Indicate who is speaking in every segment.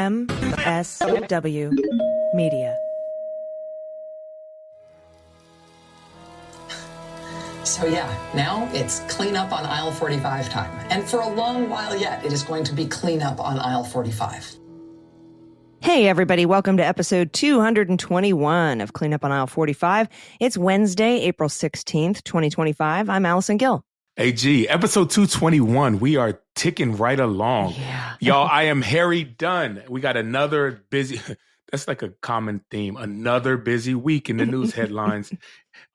Speaker 1: MSW Media.
Speaker 2: So yeah, now it's clean up on aisle 45 time. And for a long while yet, it is going to be clean up on aisle 45.
Speaker 1: Hey, everybody. Welcome to episode 221 of Clean Up on Aisle 45. It's Wednesday, April 16th, 2025. I'm Allison Gill.
Speaker 3: AG, episode 221. We are ticking right along.
Speaker 1: Yeah.
Speaker 3: Y'all, I am Harry Dunn. We got another busy, that's like a common theme, another busy week in the news headlines,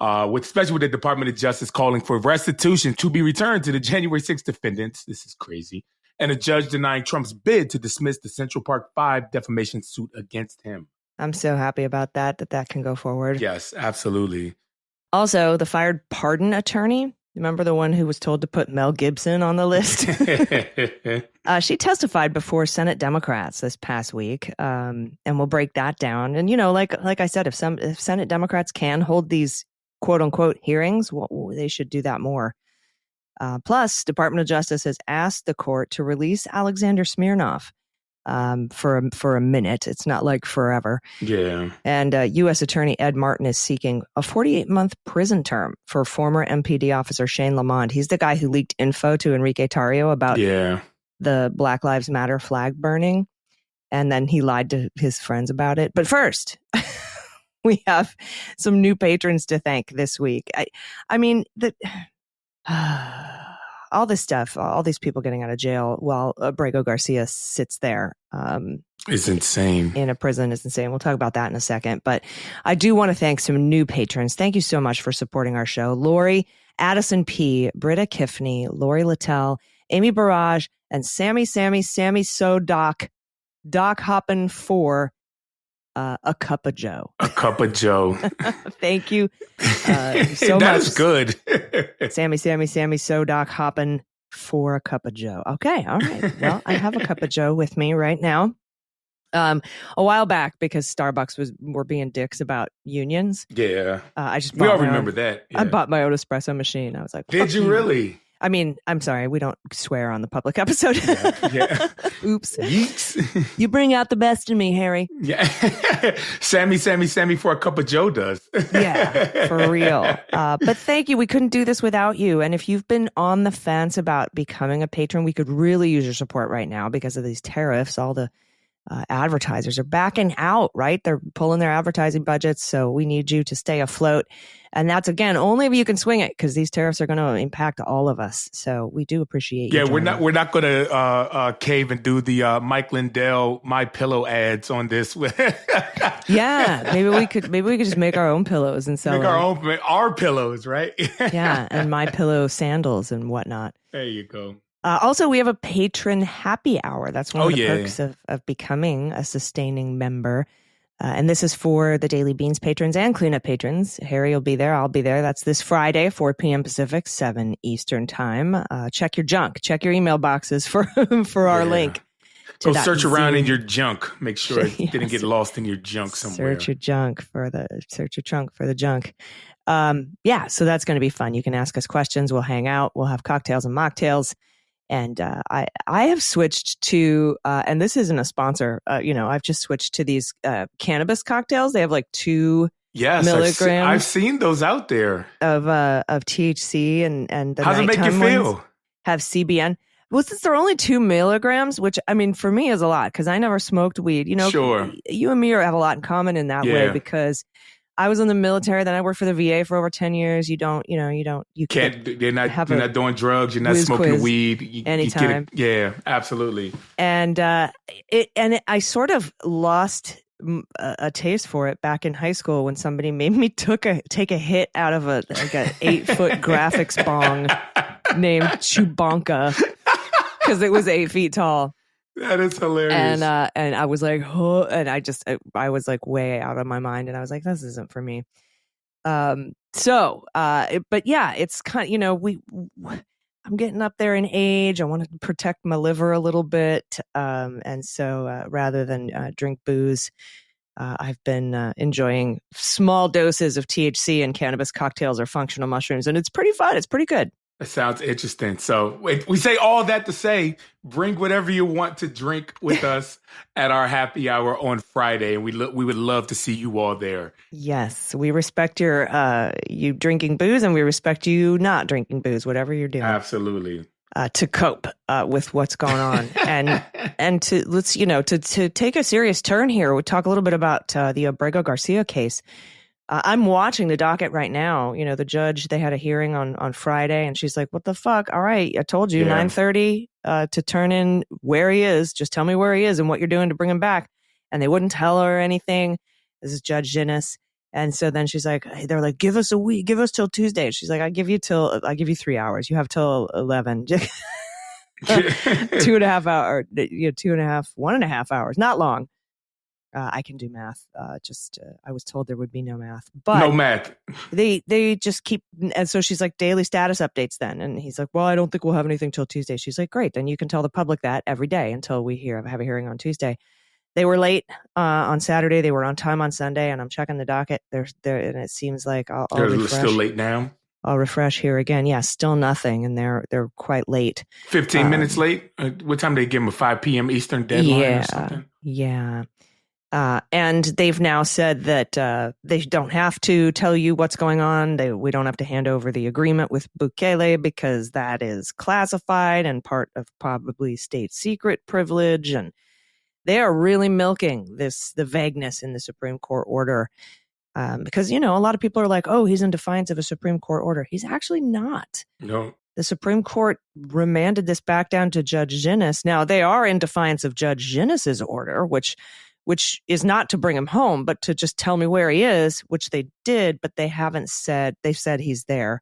Speaker 3: especially with the Department of Justice calling for restitution to be returned to the January 6th defendants. This is crazy. And a judge denying Trump's bid to dismiss the Central Park 5 defamation suit against him.
Speaker 1: I'm so happy about that can go forward.
Speaker 3: Yes, absolutely.
Speaker 1: Also, the fired pardon attorney, remember the one who was told to put Mel Gibson on the list? She testified before Senate Democrats this past week, and we'll break that down. And, you know, like I said, if Senate Democrats can hold these quote-unquote hearings, well, they should do that more. Plus, Department of Justice has asked the court to release Alexander Smirnov for a minute. It's not like forever.
Speaker 3: Yeah. And
Speaker 1: U.S. Attorney Ed Martin is seeking a 48-month prison term for former MPD Officer Shane Lamond. He's the guy who leaked info to Enrique Tarrio about the Black Lives Matter flag burning. And then he lied to his friends about it. But first, we have some new patrons to thank this week. I mean, all this stuff, all these people getting out of jail while Abrego Garcia sits there.
Speaker 3: It's insane.
Speaker 1: In a prison is insane. We'll talk about that in a second. But I do want to thank some new patrons. Thank you so much for supporting our show. Lori, Addison P., Britta Kiffney, Lori Littell, Amy Barrage, and Sammy So Doc Hoppin for a cup of Joe.
Speaker 3: A cup of Joe.
Speaker 1: Thank you so much.
Speaker 3: That is good.
Speaker 1: Sammy So Doc Hoppin for a cup of Joe. Okay, all right. Well, I have a cup of Joe with me right now. A while back, because Starbucks were being dicks about unions.
Speaker 3: Yeah.
Speaker 1: We
Speaker 3: all remember that. Yeah.
Speaker 1: I bought my own espresso machine. I was like,
Speaker 3: did you really?
Speaker 1: I mean, I'm sorry, we don't swear on the public episode.
Speaker 3: Yeah.
Speaker 1: Oops.
Speaker 3: Yeeks.
Speaker 1: You bring out the best in me, Harry.
Speaker 3: Yeah. Sammy for a cup of Joe does.
Speaker 1: Yeah, for real. But thank you. We couldn't do this without you. And if you've been on the fence about becoming a patron, we could really use your support right now because of these tariffs. All the advertisers are backing out, right? They're pulling their advertising budgets. So we need you to stay afloat. And that's, again, only if you can swing it, because these tariffs are going to impact all of us. So we do appreciate you.
Speaker 3: Yeah, we're not going to cave and do the Mike Lindell My Pillow ads on this.
Speaker 1: Yeah, maybe we could just make our own pillows and sell
Speaker 3: our pillows, right?
Speaker 1: Yeah, and My Pillow sandals and whatnot.
Speaker 3: There you go.
Speaker 1: Also, we have a patron happy hour. That's one of the perks of becoming a sustaining member. And this is for the Daily Beans patrons and cleanup patrons. Harry will be there. I'll be there. That's this Friday, 4 p.m. Pacific, 7 Eastern time. Check your junk. Check your email boxes for our link.
Speaker 3: Go search around in your junk. Make sure it didn't get lost in your junk somewhere.
Speaker 1: Search your trunk for the junk. So that's going to be fun. You can ask us questions. We'll hang out. We'll have cocktails and mocktails. And I have switched to, and this isn't a sponsor, I've just switched to these cannabis cocktails. They have like 2 milligrams.
Speaker 3: I've seen those out there.
Speaker 1: Of THC and the
Speaker 3: how's it make you feel?
Speaker 1: Have CBN. Well, since they're only 2 milligrams, which I mean, for me is a lot because I never smoked weed.
Speaker 3: Sure.
Speaker 1: You and me have a lot in common in that way because I was in the military, then I worked for the VA for over 10 years. You can't,
Speaker 3: you're not doing drugs. You're not smoking weed.
Speaker 1: Anytime.
Speaker 3: Yeah, absolutely.
Speaker 1: And I sort of lost a taste for it back in high school when somebody made me take a hit out of a 8-foot graphics bong named Chewbacca because it was 8 feet tall.
Speaker 3: That is hilarious.
Speaker 1: And I was like, oh, and I was like way out of my mind, and I was like, this isn't for me. But yeah, it's kind of, I'm getting up there in age. I want to protect my liver a little bit. And so rather than drink booze, I've been enjoying small doses of THC and cannabis cocktails or functional mushrooms, and it's pretty fun. It's pretty good.
Speaker 3: That sounds interesting. So we say all that to say, bring whatever you want to drink with us at our happy hour on Friday. And we would love to see you all there.
Speaker 1: Yes, we respect your you drinking booze, and we respect you not drinking booze, whatever you're doing.
Speaker 3: Absolutely.
Speaker 1: To cope with what's going on, and to let's to take a serious turn here. We'll talk a little bit about the Abrego Garcia case. I'm watching the docket right now. You know, the judge, they had a hearing on Friday, and she's like, what the fuck? All right, I told you 9:30 to turn in where he is. Just tell me where he is and what you're doing to bring him back. And they wouldn't tell her anything. This is Judge Ginnis. And so then she's like, they're like, give us a week, give us till Tuesday. She's like, I give you 3 hours. You have till 11. 2.5 hours, 1.5 hours, not long. I can do math. I was told there would be no math, but
Speaker 3: no math.
Speaker 1: They just keep. And so she's like, daily status updates then. And he's like, well, I don't think we'll have anything till Tuesday. She's like, great. Then you can tell the public that every day until we have a hearing on Tuesday. They were late on Saturday. They were on time on Sunday, and I'm checking the docket. They're and it seems like
Speaker 3: they're
Speaker 1: refresh.
Speaker 3: Still late now.
Speaker 1: I'll refresh here again. Yeah, still nothing, and they're quite late.
Speaker 3: 15 minutes late. What time did they give them? A 5 p.m. Eastern deadline or something?
Speaker 1: Yeah. And they've now said that they don't have to tell you what's going on. We don't have to hand over the agreement with Bukele because that is classified and part of probably state secret privilege. And they are really milking the vagueness in the Supreme Court order because, a lot of people are like, oh, he's in defiance of a Supreme Court order. He's actually not.
Speaker 3: No.
Speaker 1: The Supreme Court remanded this back down to Judge Ginnis. Now, they are in defiance of Judge Ginnis's order, which is not to bring him home, but to just tell me where he is, which they did, but they haven't said, they've said he's there,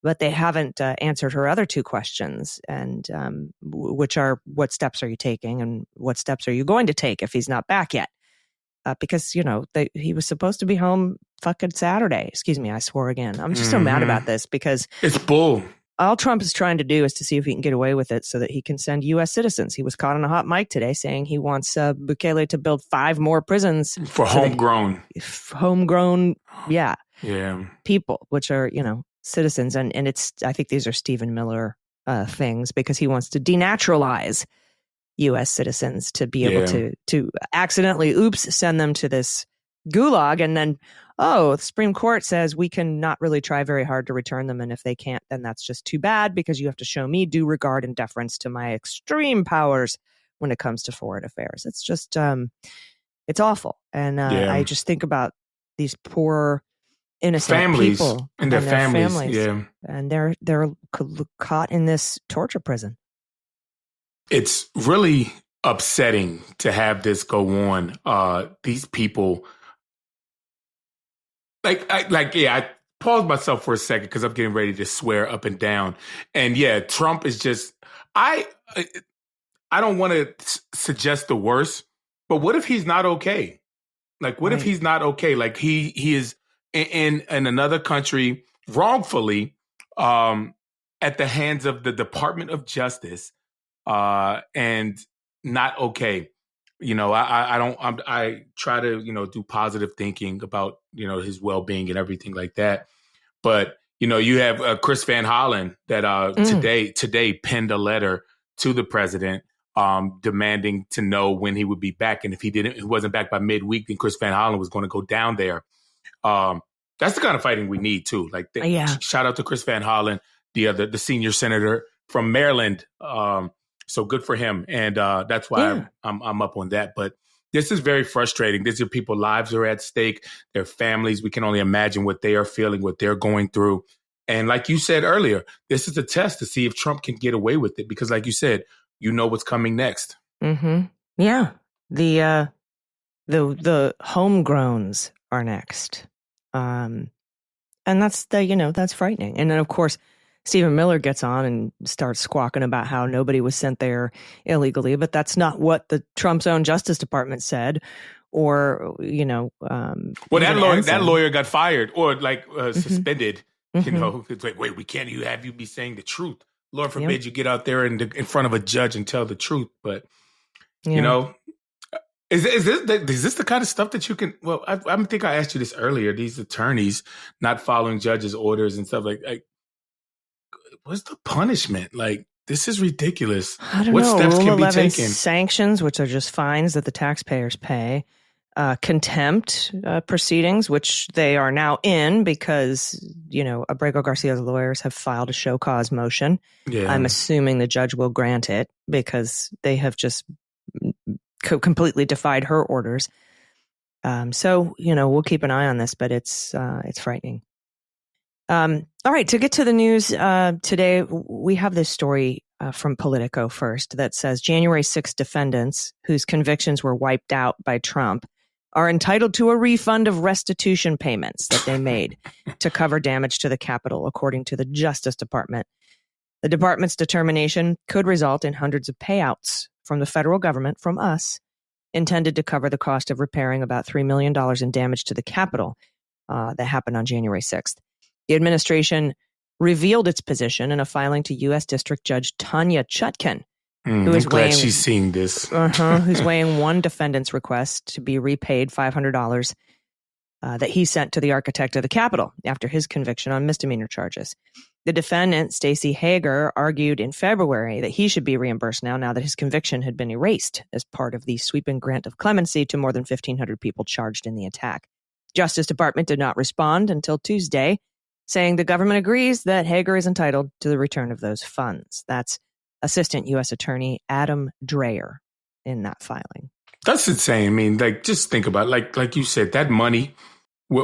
Speaker 1: but they haven't answered her other two questions, and which are, what steps are you taking and what steps are you going to take if he's not back yet? Because, he was supposed to be home fucking Saturday. Excuse me, I swore again. I'm just so mad about this because
Speaker 3: it's bull.
Speaker 1: All Trump is trying to do is to see if he can get away with it so that he can send U.S. citizens. He was caught on a hot mic today saying he wants Bukele to build 5 more prisons.
Speaker 3: For homegrown.
Speaker 1: Yeah. People, which are, citizens. And I think these are Stephen Miller things because he wants to denaturalize U.S. citizens to be able to accidentally, send them to this gulag, and then, the Supreme Court says we can not really try very hard to return them, and if they can't, then that's just too bad because you have to show me due regard and deference to my extreme powers when it comes to foreign affairs. It's just, it's awful, and I just think about these poor innocent
Speaker 3: families
Speaker 1: people
Speaker 3: and their families,
Speaker 1: and they're caught in this torture prison.
Speaker 3: It's really upsetting to have this go on. These people. I paused myself for a second because I'm getting ready to swear up and down. And Trump is just, I don't want to suggest the worst, but what if he's not okay? Like, what if he's not okay? Like he is in another country wrongfully at the hands of the Department of Justice and not okay. I try to, do positive thinking about, his well-being and everything like that. But, you have Chris Van Hollen that today penned a letter to the president demanding to know when he would be back. And if he wasn't back by midweek, then Chris Van Hollen was going to go down there. That's the kind of fighting we need too. Shout out to Chris Van Hollen, the senior senator from Maryland. So good for him. And that's why I'm up on that. But this is very frustrating. These are people's lives are at stake, their families. We can only imagine what they are feeling, what they're going through. And like you said earlier, this is a test to see if Trump can get away with it. Because like you said, what's coming next.
Speaker 1: Mm-hmm. Yeah. The homegrowns are next. And that's that's frightening. And then of course, Stephen Miller gets on and starts squawking about how nobody was sent there illegally, but that's not what the Trump's own Justice Department said, or
Speaker 3: that lawyer got fired or suspended. It's like, wait, we can't have you be saying the truth. Lord forbid you get out there in front of a judge and tell the truth. But is this the kind of stuff that you can? Well, I think I asked you this earlier. These attorneys not following judges' orders and stuff like. what's the punishment? Like, this is ridiculous.
Speaker 1: I don't
Speaker 3: what
Speaker 1: know.
Speaker 3: steps
Speaker 1: Rule
Speaker 3: can be
Speaker 1: 11
Speaker 3: taken?
Speaker 1: sanctions, which are just fines that the taxpayers pay. Contempt proceedings, which they are now in because, Abrego Garcia's lawyers have filed a show cause motion.
Speaker 3: Yeah.
Speaker 1: I'm assuming the judge will grant it because they have just completely defied her orders. So, we'll keep an eye on this, but it's frightening. All right, to get to the news today, we have this story from Politico first that says January 6 defendants whose convictions were wiped out by Trump are entitled to a refund of restitution payments that they made to cover damage to the Capitol, according to the Justice Department. The department's determination could result in hundreds of payouts from the federal government, from us, intended to cover the cost of repairing about $3 million in damage to the Capitol that happened on January 6th. The administration revealed its position in a filing to U.S. District Judge Tanya Chutkan, who is
Speaker 3: glad she's seeing this.
Speaker 1: Who's weighing one defendant's request to be repaid $500 that he sent to the architect of the Capitol after his conviction on misdemeanor charges. The defendant, Stacey Hager, argued in February that he should be reimbursed now that his conviction had been erased as part of the sweeping grant of clemency to more than 1,500 people charged in the attack. Justice Department did not respond until Tuesday, saying the government agrees that Hager is entitled to the return of those funds. That's Assistant U.S. Attorney Adam Dreyer in that filing.
Speaker 3: That's insane. I mean, just think about it. Like you said, that money.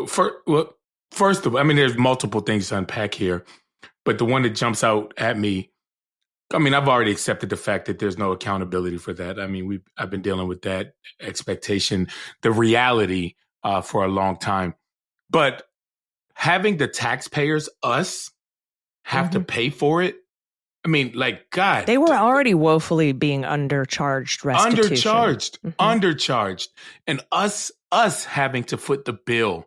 Speaker 3: First of all, there's multiple things to unpack here, but the one that jumps out at me, I've already accepted the fact that there's no accountability for that. I've been dealing with that expectation, the reality for a long time, but having the taxpayers, us, have to pay for it. God.
Speaker 1: They were already woefully being undercharged restitution.
Speaker 3: Undercharged. And us having to foot the bill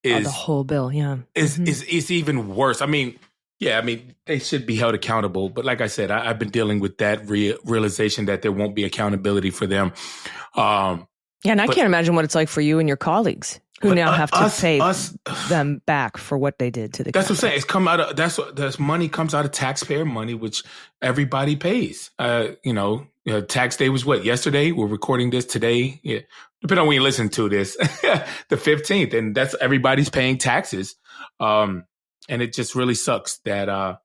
Speaker 3: is...
Speaker 1: the whole bill, yeah.
Speaker 3: Is even worse. They should be held accountable. But like I said, I've been dealing with that realization that there won't be accountability for them.
Speaker 1: I can't imagine what it's like for you and your colleagues who now have to pay them back for what they did to the
Speaker 3: That's
Speaker 1: Capitol.
Speaker 3: what I'm saying. It's come out of that's money comes out of taxpayer money, which everybody pays. Tax day was what, yesterday? We're recording this today. Yeah. Depending on when you listen to this, the 15th, and that's everybody's paying taxes. And it just really sucks that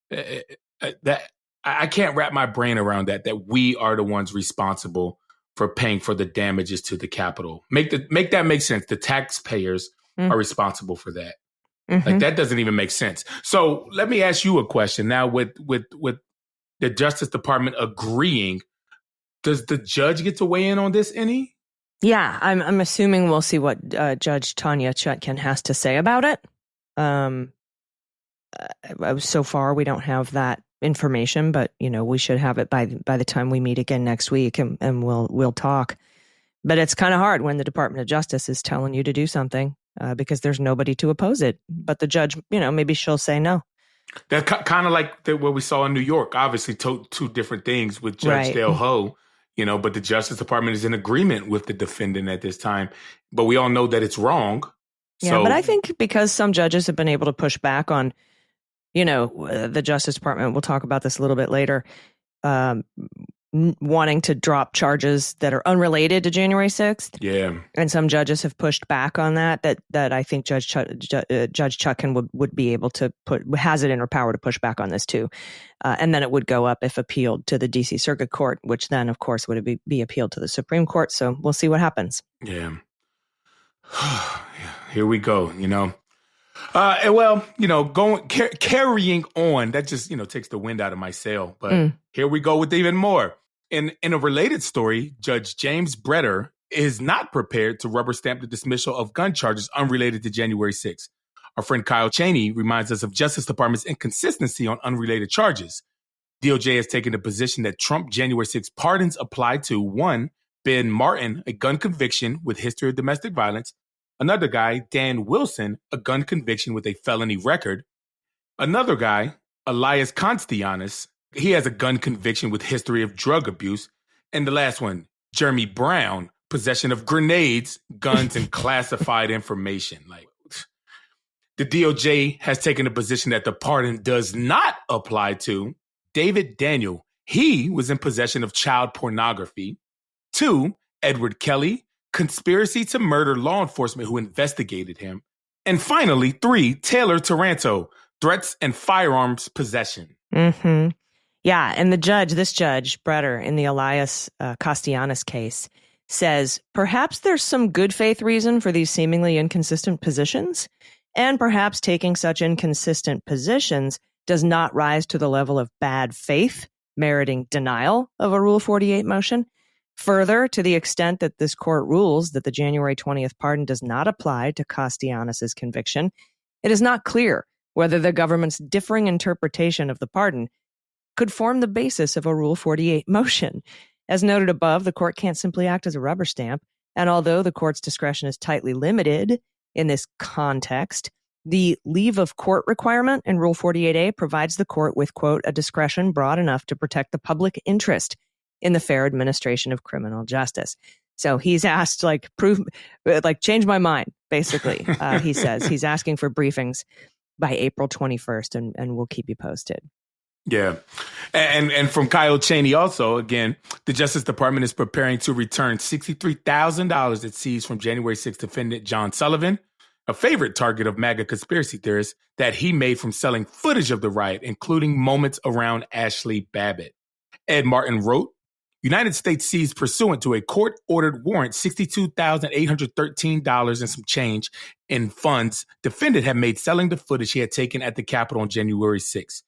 Speaker 3: that I can't wrap my brain around that we are the ones responsible for paying for the damages to the Capitol. Make that make sense. The taxpayers are responsible for that. Like, that doesn't even make sense. So let me ask you a question now. With the Justice Department agreeing, does the judge get to weigh in on this any?
Speaker 1: Yeah, I'm assuming we'll see what Judge Tanya Chutkan has to say about it. So far, we don't have that information, but we should have it by the time we meet again next week, and we'll talk. But it's kind of hard when the Department of Justice is telling you to do something because there's nobody to oppose it. But the judge, maybe she'll say no.
Speaker 3: That's kind of like what we saw in New York. Obviously, two different things with Judge Del Ho. But the Justice Department is in agreement with the defendant at this time. But we all know that it's wrong.
Speaker 1: Yeah, but I think because some judges have been able to push back on, the Justice Department, we'll talk about this a little bit later, wanting to drop charges that are unrelated to January 6th.
Speaker 3: Yeah.
Speaker 1: And some judges have pushed back on that I think Judge Chutkan would be able to has it in her power to push back on this too. And then it would go up if appealed to the D.C. Circuit Court, which then, of course, would be appealed to the Supreme Court. So we'll see what happens.
Speaker 3: Yeah. Here we go, carrying on, that just, takes the wind out of my sail. But here we go with even more. In a related story, Judge James Bretter is not prepared to rubber stamp the dismissal of gun charges unrelated to January 6th. Our friend Kyle Cheney reminds us of Justice Department's inconsistency on unrelated charges. DOJ has taken the position that Trump January 6 pardons apply to, one, Ben Martin, a gun conviction with history of domestic violence. Another guy, Dan Wilson, a gun conviction with a felony record. Another guy, Elias Constianis, he has a gun conviction with history of drug abuse. And the last one, Jeremy Brown, possession of grenades, guns, and classified information. The DOJ has taken a position that the pardon does not apply to David Daniel. He was in possession of child pornography. 2, Edward Kelly, conspiracy to murder law enforcement who investigated him. And finally, 3, Taylor Taranto, threats and firearms possession.
Speaker 1: Mm-hmm. Yeah, and this judge, Bretter, in the Elias Castellanos case, says perhaps there's some good faith reason for these seemingly inconsistent positions, and perhaps taking such inconsistent positions does not rise to the level of bad faith, meriting denial of a Rule 48 motion. Further, to the extent that this court rules that the January 20th pardon does not apply to Castellanos' conviction, it is not clear whether the government's differing interpretation of the pardon could form the basis of a Rule 48 motion. As noted above, the court can't simply act as a rubber stamp, and although the court's discretion is tightly limited in this context, the leave of court requirement in Rule 48A provides the court with, quote, a discretion broad enough to protect the public interest in the fair administration of criminal justice. So he's asked, change my mind, basically, he says. He's asking for briefings by April 21st, and we'll keep you posted.
Speaker 3: Yeah. And from Kyle Cheney also, again, the Justice Department is preparing to return $63,000 it seized from January 6th defendant John Sullivan, a favorite target of MAGA conspiracy theorists, that he made from selling footage of the riot, including moments around Ashley Babbitt. Ed Martin wrote, United States seized pursuant to a court-ordered warrant $62,813 and some change in funds defendant had made selling the footage he had taken at the Capitol on January 6th.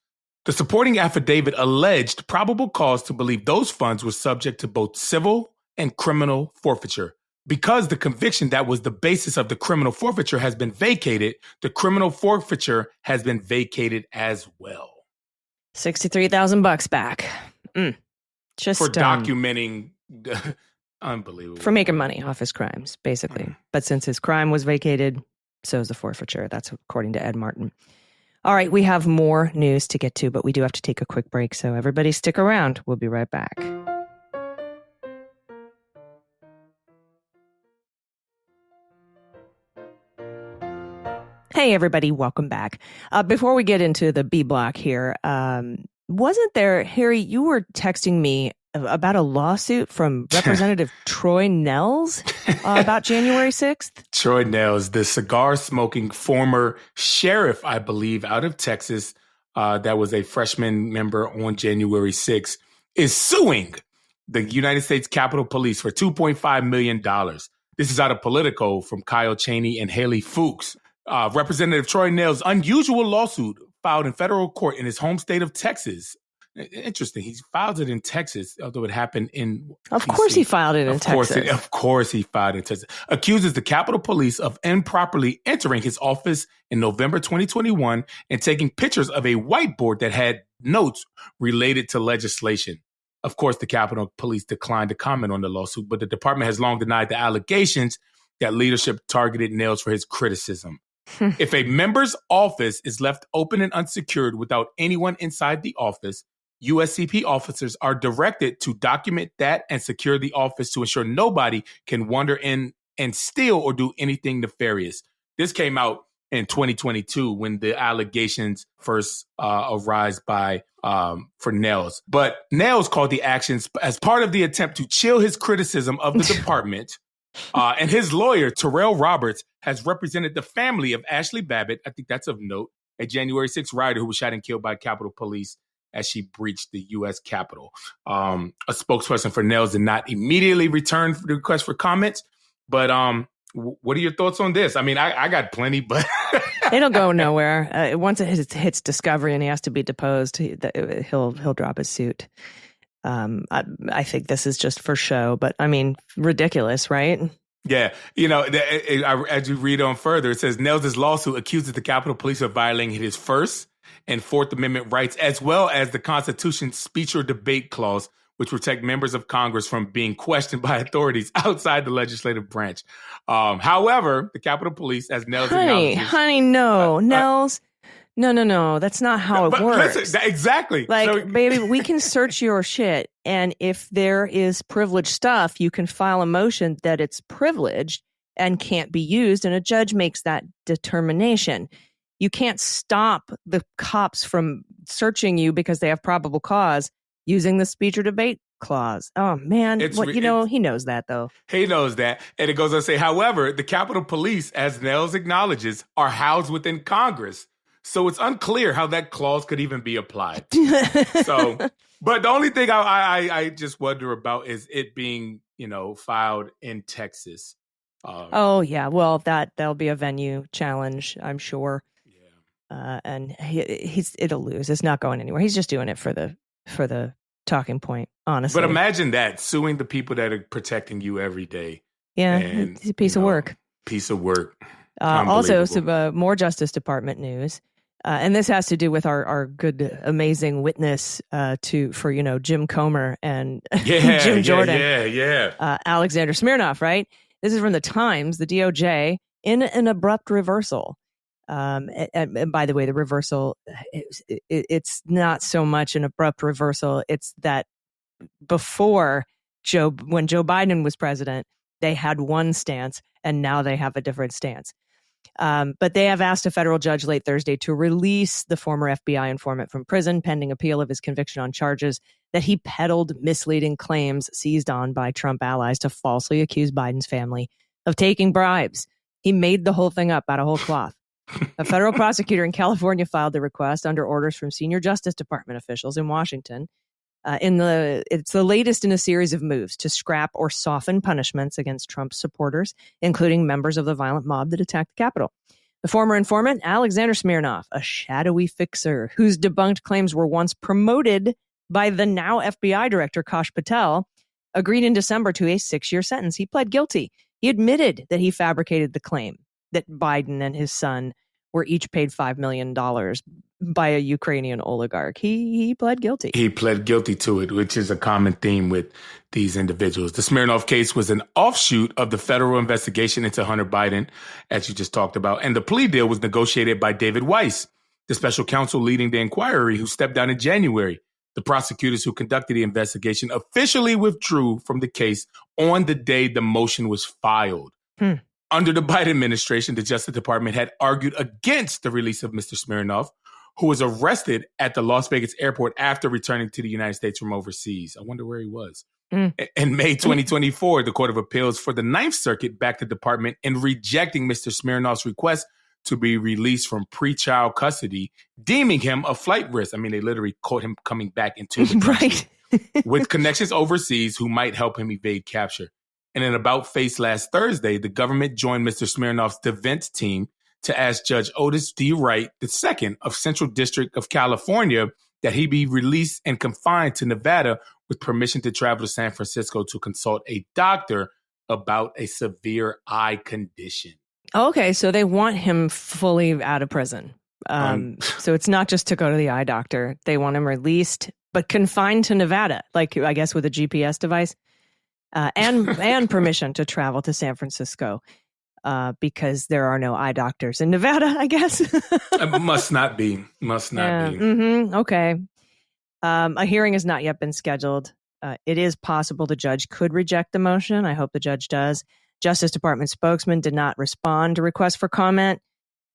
Speaker 3: The supporting affidavit alleged probable cause to believe those funds were subject to both civil and criminal forfeiture. Because the conviction that was the basis of the criminal forfeiture has been vacated, the criminal forfeiture has been vacated as well.
Speaker 1: $63,000 back. Just
Speaker 3: for documenting, unbelievable.
Speaker 1: For making money off his crimes, basically. But since his crime was vacated, so is the forfeiture. That's according to Ed Martin. All right, we have more news to get to, but we do have to take a quick break. So everybody stick around. We'll be right back. Hey, everybody, welcome back. Before we get into the B block here, wasn't there, Harry, you were texting me about a lawsuit from Representative Troy Nehls about January 6th?
Speaker 3: Troy Nehls, the cigar-smoking former sheriff, I believe, out of Texas, that was a freshman member on January 6th, is suing the United States Capitol Police for $2.5 million. This is out of Politico from Kyle Cheney and Haley Fuchs. Representative Troy Nehls' unusual lawsuit filed in federal court in his home state of Texas. Interesting. He filed it in Texas, although it happened in
Speaker 1: Of course he filed it in Texas.
Speaker 3: Of course he filed it in Texas. Accuses the Capitol Police of improperly entering his office in November 2021 and taking pictures of a whiteboard that had notes related to legislation. Of course, the Capitol Police declined to comment on the lawsuit, but the department has long denied the allegations that leadership targeted Nehls for his criticism. If a member's office is left open and unsecured without anyone inside the office, USCP officers are directed to document that and secure the office to ensure nobody can wander in and steal or do anything nefarious. This came out in 2022 when the allegations first arise for Nehls. But Nehls called the actions as part of the attempt to chill his criticism of the department. And his lawyer, Terrell Roberts, has represented the family of Ashley Babbitt, I think that's of note, a January 6th rider who was shot and killed by Capitol Police as she breached the U.S. Capitol. A spokesperson for Nehls did not immediately return the request for comments. But what are your thoughts on this? I mean, I got plenty, but...
Speaker 1: It'll go nowhere. Once it hits discovery and he has to be deposed, he'll drop his suit. I think this is just for show, but I mean, ridiculous, right?
Speaker 3: Yeah. As you read on further, it says Nehls' lawsuit accuses the Capitol Police of violating his First and Fourth Amendment rights, as well as the Constitution's speech or debate clause, which protect members of Congress from being questioned by authorities outside the legislative branch. However, the Capitol Police, as Nehls acknowledges...
Speaker 1: Nehls. No. That's not how it works.
Speaker 3: Listen, exactly.
Speaker 1: Baby, we can search your shit. And if there is privileged stuff, you can file a motion that it's privileged and can't be used. And a judge makes that determination. You can't stop the cops from searching you because they have probable cause using the speech or debate clause. Oh, man. He knows that, though.
Speaker 3: He knows that. And it goes on to say, however, the Capitol Police, as Nels acknowledges, are housed within Congress. So it's unclear how that clause could even be applied. But the only thing I just wonder about is it being, filed in Texas.
Speaker 1: Yeah. Well, that'll be a venue challenge, I'm sure. Yeah. And it'll lose. It's not going anywhere. He's just doing it for the talking point, honestly.
Speaker 3: But imagine that, suing the people that are protecting you every day.
Speaker 1: Yeah, it's a piece of work.
Speaker 3: Piece of work.
Speaker 1: Also, some more Justice Department news. And this has to do with our good, amazing witness for Jim Comer and Jim Jordan. Alexander Smirnov, right? This is from the Times, the DOJ, in an abrupt reversal. And by the way, the reversal, it's not so much an abrupt reversal. It's that before when Joe Biden was president, they had one stance and now they have a different stance. But they have asked a federal judge late Thursday to release the former FBI informant from prison pending appeal of his conviction on charges that he peddled misleading claims seized on by Trump allies to falsely accuse Biden's family of taking bribes. He made the whole thing up out of whole cloth. A federal prosecutor in California filed the request under orders from senior Justice Department officials in Washington. It's the latest in a series of moves to scrap or soften punishments against Trump's supporters, including members of the violent mob that attacked the Capitol. The former informant, Alexander Smirnov, a shadowy fixer whose debunked claims were once promoted by the now FBI director, Kash Patel, agreed in December to a 6-year sentence. He pled guilty. He admitted that he fabricated the claim that Biden and his son were each paid $5 million by a Ukrainian oligarch. He pled guilty.
Speaker 3: He pled guilty to it, which is a common theme with these individuals. The Smirnov case was an offshoot of the federal investigation into Hunter Biden, as you just talked about. And the plea deal was negotiated by David Weiss, the special counsel leading the inquiry, who stepped down in January. The prosecutors who conducted the investigation officially withdrew from the case on the day the motion was filed. Under the Biden administration, the Justice Department had argued against the release of Mr. Smirnov, who was arrested at the Las Vegas airport after returning to the United States from overseas. I wonder where he was. In May 2024, the Court of Appeals for the Ninth Circuit backed the department in rejecting Mr. Smirnov's request to be released from pretrial custody, deeming him a flight risk. I mean, they literally caught him coming back into the country with connections overseas who might help him evade capture. And in about face last Thursday, the government joined Mr. Smirnov's defense team to ask Judge Otis D. Wright II of Central District of California that he be released and confined to Nevada with permission to travel to San Francisco to consult a doctor about a severe eye condition.
Speaker 1: Okay, so they want him fully out of prison. So it's not just to go to the eye doctor. They want him released, but confined to Nevada, like I guess with a GPS device, and permission to travel to San Francisco because there are no eye doctors in Nevada, I guess.
Speaker 3: Must not be. Be.
Speaker 1: Okay. A hearing has not yet been scheduled. It is possible the judge could reject the motion. I hope the judge does. Justice Department spokesman did not respond to requests for comment,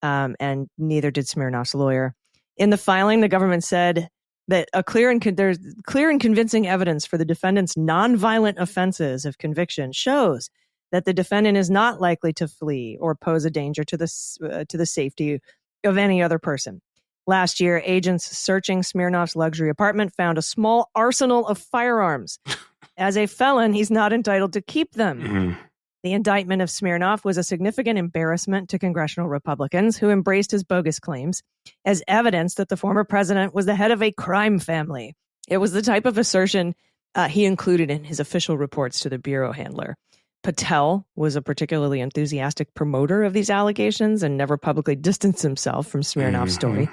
Speaker 1: and neither did Smirnov's lawyer. In the filing, the government said that there's clear and convincing evidence for the defendant's nonviolent offenses of conviction shows that the defendant is not likely to flee or pose a danger to the safety of any other person. Last year, agents searching Smirnov's luxury apartment found a small arsenal of firearms. As a felon, he's not entitled to keep them. Mm-hmm. The indictment of Smirnov was a significant embarrassment to congressional Republicans who embraced his bogus claims as evidence that the former president was the head of a crime family. It was the type of assertion he included in his official reports to the bureau handler. Patel was a particularly enthusiastic promoter of these allegations and never publicly distanced himself from Smirnov's story.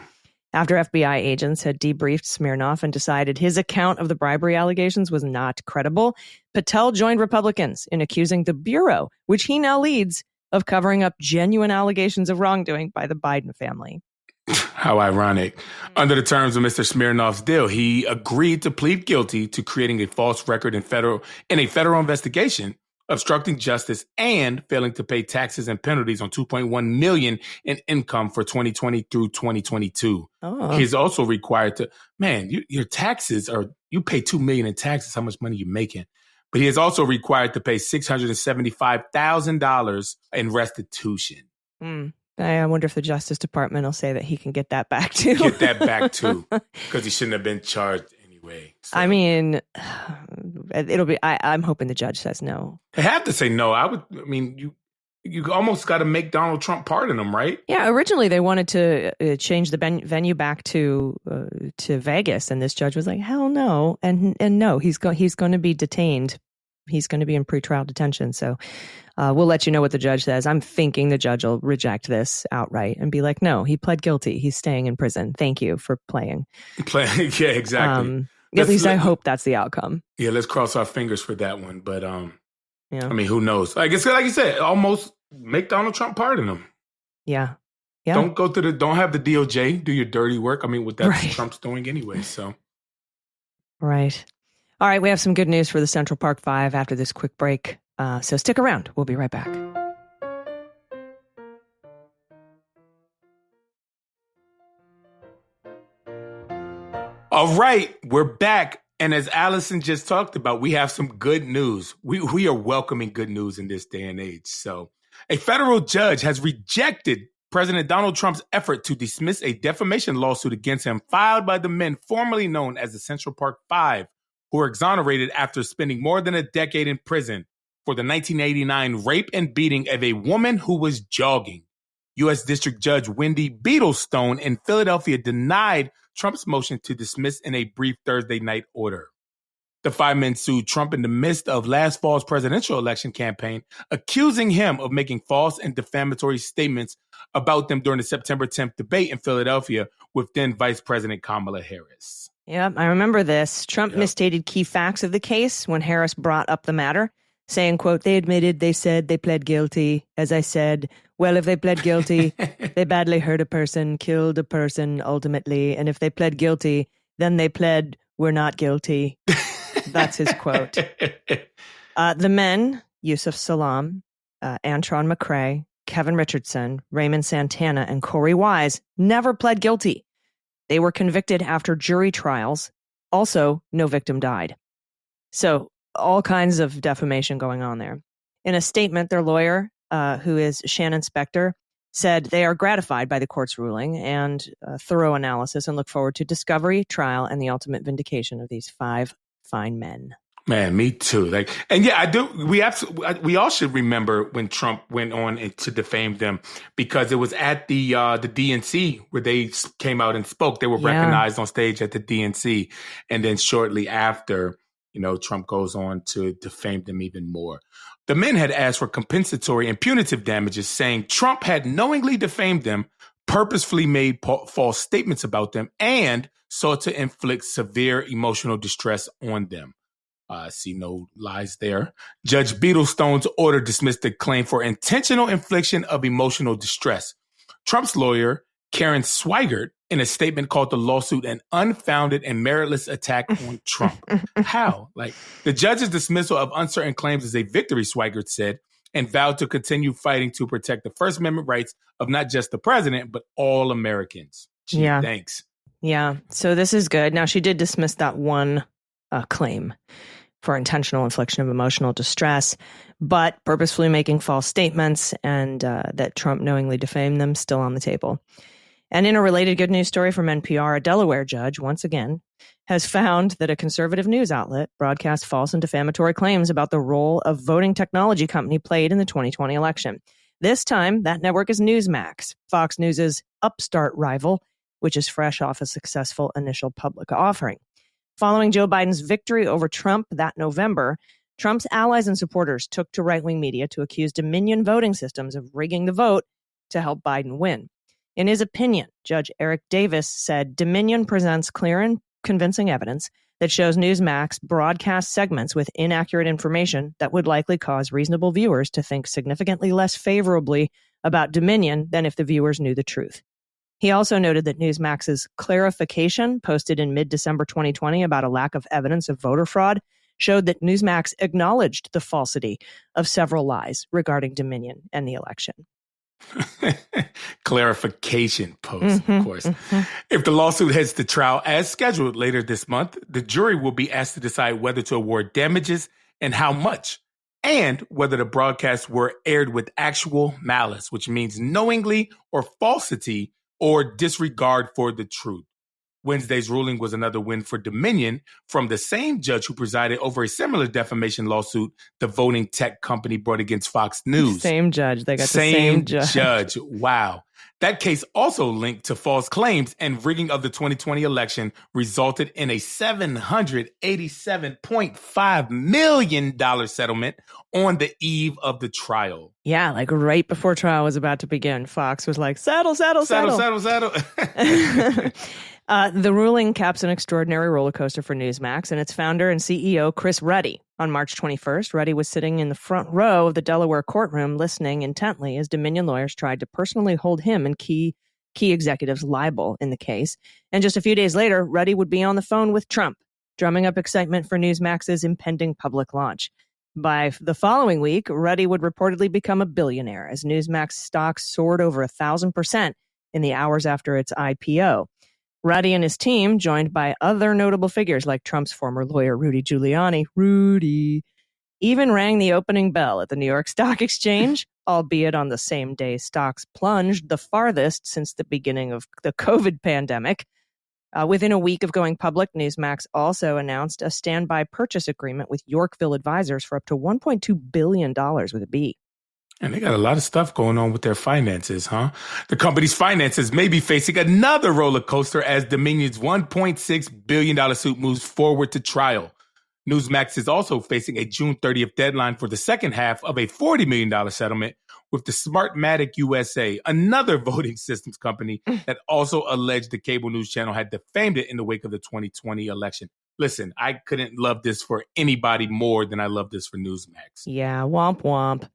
Speaker 1: After FBI agents had debriefed Smirnov and decided his account of the bribery allegations was not credible, Patel joined Republicans in accusing the Bureau, which he now leads, of covering up genuine allegations of wrongdoing by the Biden family.
Speaker 3: How ironic. Under the terms of Mr. Smirnov's deal, he agreed to plead guilty to creating a false record in a federal investigation obstructing justice, and failing to pay taxes and penalties on $2.1 million in income for 2020 through 2022.
Speaker 1: Oh.
Speaker 3: He's also required to, your taxes are, you pay $2 million in taxes, how much money you're making. But he is also required to pay $675,000 in restitution.
Speaker 1: I wonder if the Justice Department will say that he can get that back too.
Speaker 3: Get that back too, because he shouldn't have been charged anyway. So.
Speaker 1: I mean, it'll be. I'm hoping the judge says no.
Speaker 3: They have to say no. You almost got to make Donald Trump pardon him, right?
Speaker 1: Yeah. Originally, they wanted to change the venue back to Vegas, and this judge was like, "Hell no!" And no, he's going to be detained. He's going to be in pretrial detention. So we'll let you know what the judge says. I'm thinking the judge will reject this outright and be like, "No, he pled guilty. He's staying in prison. Thank you for playing."
Speaker 3: Yeah, exactly.
Speaker 1: At least I hope that's the outcome.
Speaker 3: Yeah, let's cross our fingers for that one. But
Speaker 1: yeah.
Speaker 3: I mean, who knows? Like you said, almost make Donald Trump pardon him.
Speaker 1: Yeah.
Speaker 3: Don't have the DOJ do your dirty work. I mean, what that's
Speaker 1: right.
Speaker 3: Trump's doing anyway. So.
Speaker 1: Right. All right. We have some good news for the Central Park Five after this quick break. So stick around. We'll be right back.
Speaker 3: All right, we're back. And as Allison just talked about, we have some good news. We are welcoming good news in this day and age. So a federal judge has rejected President Donald Trump's effort to dismiss a defamation lawsuit against him filed by the men formerly known as the Central Park Five, who were exonerated after spending more than a decade in prison for the 1989 rape and beating of a woman who was jogging. U.S. District Judge Wendy Beadlestone in Philadelphia denied Trump's motion to dismiss in a brief Thursday night order. The five men sued Trump in the midst of last fall's presidential election campaign, accusing him of making false and defamatory statements about them during the September 10th debate in Philadelphia with then Vice President Kamala Harris.
Speaker 1: Yep, I remember this. Trump misstated key facts of the case when Harris brought up the matter, saying, quote, "They admitted, they said, they pled guilty. As I said, well, if they pled guilty, they badly hurt a person, killed a person ultimately. And if they pled guilty, then they pled, we're not guilty." That's his quote. The men, Yusuf Salaam, Antron McCray, Kevin Richardson, Raymond Santana, and Corey Wise never pled guilty. They were convicted after jury trials. Also, no victim died. So all kinds of defamation going on there. In a statement, their lawyer, who is Shannon Spector, said they are gratified by the court's ruling and thorough analysis and look forward to discovery, trial, and the ultimate vindication of these five fine men.
Speaker 3: Man, me too. I do. We all should remember when Trump went on to defame them, because it was at the DNC where they came out and spoke. They were recognized on stage at the DNC, and then shortly after, Trump goes on to defame them even more. The men had asked for compensatory and punitive damages, saying Trump had knowingly defamed them, purposefully made false statements about them, and sought to inflict severe emotional distress on them. See no lies there. Judge Beadlestone's order dismissed the claim for intentional infliction of emotional distress. Trump's lawyer, Karen Swigert, in a statement called the lawsuit an unfounded and meritless attack on Trump. How? The judge's dismissal of uncertain claims is a victory, Swigert said, and vowed to continue fighting to protect the First Amendment rights of not just the president, but all Americans. Gee, thanks.
Speaker 1: Yeah. So this is good. Now, she did dismiss that one claim for intentional infliction of emotional distress, but purposefully making false statements and that Trump knowingly defamed them still on the table. And in a related good news story from NPR, a Delaware judge, once again, has found that a conservative news outlet broadcast false and defamatory claims about the role a voting technology company played in the 2020 election. This time, that network is Newsmax, Fox News' upstart rival, which is fresh off a successful initial public offering. Following Joe Biden's victory over Trump that November, Trump's allies and supporters took to right-wing media to accuse Dominion voting systems of rigging the vote to help Biden win. In his opinion, Judge Eric Davis said Dominion presents clear and convincing evidence that shows Newsmax broadcast segments with inaccurate information that would likely cause reasonable viewers to think significantly less favorably about Dominion than if the viewers knew the truth. He also noted that Newsmax's clarification posted in mid-December 2020 about a lack of evidence of voter fraud showed that Newsmax acknowledged the falsity of several lies regarding Dominion and the election.
Speaker 3: Clarification post, of course. If the lawsuit heads to trial as scheduled later this month, the jury will be asked to decide whether to award damages and how much, and whether the broadcasts were aired with actual malice, which means knowingly or falsity or disregard for the truth. Wednesday's ruling was another win for Dominion from the same judge who presided over a similar defamation lawsuit the voting tech company brought against Fox News.
Speaker 1: Same judge. They got the same
Speaker 3: judge. Wow. That case also linked to false claims and rigging of the 2020 election resulted in a $787.5 million settlement on the eve of the trial.
Speaker 1: Yeah, like right before trial was about to begin, Fox was like, settle. The ruling caps an extraordinary roller coaster for Newsmax and its founder and CEO, Chris Ruddy. On March 21st, Ruddy was sitting in the front row of the Delaware courtroom listening intently as Dominion lawyers tried to personally hold him and key executives liable in the case. And just a few days later, Ruddy would be on the phone with Trump, drumming up excitement for Newsmax's impending public launch. By the following week, Ruddy would reportedly become a billionaire as Newsmax stocks soared over 1,000% in the hours after its IPO. Ruddy and his team, joined by other notable figures like Trump's former lawyer, Rudy Giuliani, even rang the opening bell at the New York Stock Exchange, albeit on the same day stocks plunged the farthest since the beginning of the COVID pandemic. Within a week of going public, Newsmax also announced a standby purchase agreement with Yorkville Advisors for up to $1.2 billion with a B.
Speaker 3: And they got a lot of stuff going on with their finances, huh? The company's finances may be facing another roller coaster as Dominion's $1.6 billion suit moves forward to trial. Newsmax is also facing a June 30th deadline for the second half of a $40 million settlement with the Smartmatic USA, another voting systems company that also alleged the cable news channel had defamed it in the wake of the 2020 election. Listen, I couldn't love this for anybody more than I love this for Newsmax.
Speaker 1: Yeah, womp womp.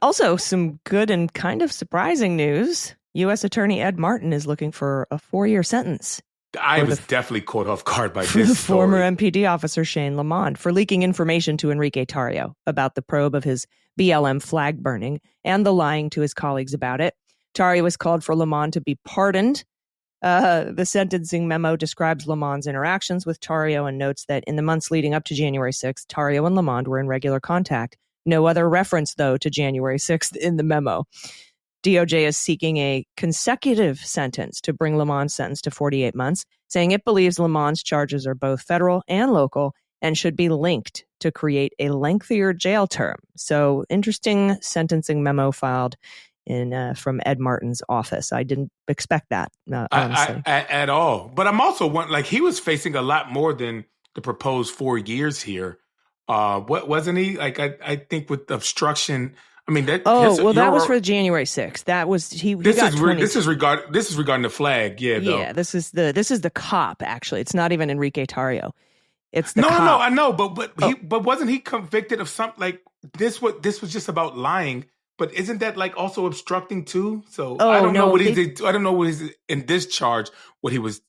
Speaker 1: Also, some good and kind of surprising news. U.S. Attorney Ed Martin is looking for a 4-year sentence.
Speaker 3: I was definitely caught off guard by
Speaker 1: for
Speaker 3: this
Speaker 1: the
Speaker 3: story.
Speaker 1: Former MPD Officer Shane Lamond for leaking information to Enrique Tarrio about the probe of his BLM flag burning and the lying to his colleagues about it. Tarrio has called for Lamond to be pardoned. The sentencing memo describes Lamond's interactions with Tarrio and notes that in the months leading up to January 6th, Tarrio and Lamond were in regular contact. No other reference, though, to January 6th in the memo. DOJ is seeking a consecutive sentence to bring Lamond's sentence to 48 months, saying it believes Lamond's charges are both federal and local and should be linked to create a lengthier jail term. So, interesting sentencing memo filed from Ed Martin's office. I didn't expect that, honestly.
Speaker 3: At all. But I'm also wondering, he was facing a lot more than the proposed 4 years here. What wasn't he? I think with obstruction. I mean that.
Speaker 1: That was for January 6th. That was This is regarding the flag. Yeah. Though. Yeah. This is the cop. Actually, it's not even Enrique Tarrio. It's the
Speaker 3: cop.
Speaker 1: No,
Speaker 3: I know, but wasn't he convicted of something like this? This was just about lying. But isn't that also obstructing too? So I don't know what he did. I don't know what he's in this charge. What he was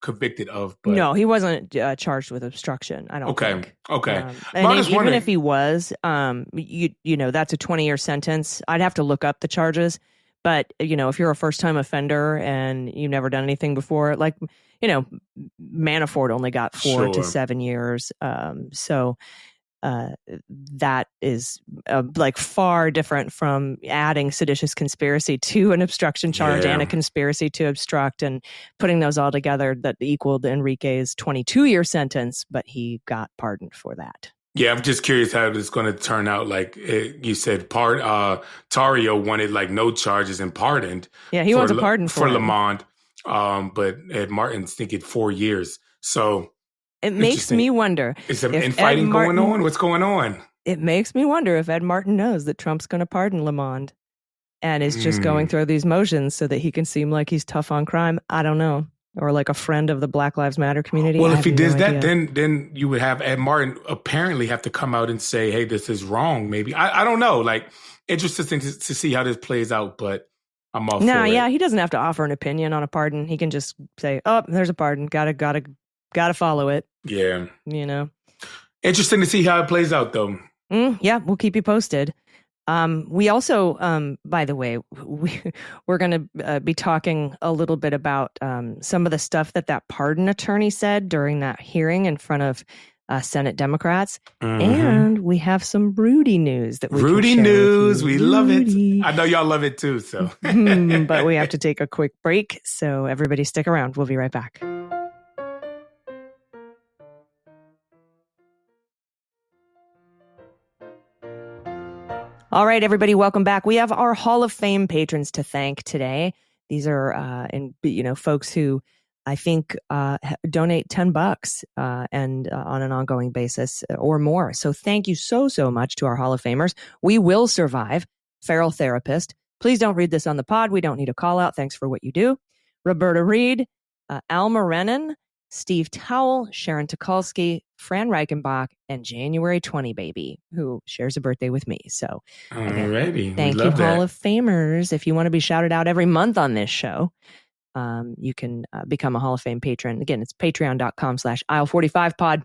Speaker 3: convicted of. But.
Speaker 1: No, he wasn't charged with obstruction. I don't think.
Speaker 3: Okay.
Speaker 1: And even if he was, that's a 20-year sentence. I'd have to look up the charges. But, if you're a first-time offender and you've never done anything before, Manafort only got 4 to 7 years. That is far different from adding seditious conspiracy to an obstruction charge and a conspiracy to obstruct and putting those all together that equaled Enrique's 22-year sentence, but he got pardoned for that.
Speaker 3: Yeah, I'm just curious how it's going to turn out. You said, Tarrio wanted no charges and pardoned.
Speaker 1: Yeah, he wants a pardon for
Speaker 3: Lamond, but Ed Martin's thinking 4 years. So.
Speaker 1: It makes me wonder.
Speaker 3: Is there infighting going on? What's going on?
Speaker 1: It makes me wonder if Ed Martin knows that Trump's going to pardon Lamond and is just going through these motions so that he can seem like he's tough on crime. I don't know. Or like a friend of the Black Lives Matter community.
Speaker 3: Well, if he does that, then you would have Ed Martin apparently have to come out and say, hey, this is wrong, maybe. I don't know. Interesting to see how this plays out, but I'm all for it.
Speaker 1: Yeah, he doesn't have to offer an opinion on a pardon. He can just say, oh, there's a pardon. Gotta follow it.
Speaker 3: Yeah. Interesting to see how it plays out, though.
Speaker 1: Yeah, we'll keep you posted. We also, by the way, we're going to be talking a little bit about some of the stuff that pardon attorney said during that hearing in front of Senate Democrats. And we have some Rudy news that we
Speaker 3: Rudy
Speaker 1: can share
Speaker 3: news.
Speaker 1: with you.
Speaker 3: We love it. I know y'all love it too. So,
Speaker 1: but we have to take a quick break. So everybody stick around. We'll be right back. All right, everybody, welcome back. We have our Hall of Fame patrons to thank today. These are, folks who I think donate $10 and on an ongoing basis or more. So thank you so much to our Hall of Famers. We will survive. Feral Therapist. Please don't read this on the pod. We don't need a call out. Thanks for what you do. Roberta Reed, Alma Rennan, Steve Towell, Sharon Tukalski, Fran Reichenbach, and January 20 Baby, who shares a birthday with me. So again, thank you, Hall of Famers. If you want to be shouted out every month on this show, you can become a Hall of Fame patron. Again, it's patreon.com/aisle45pod.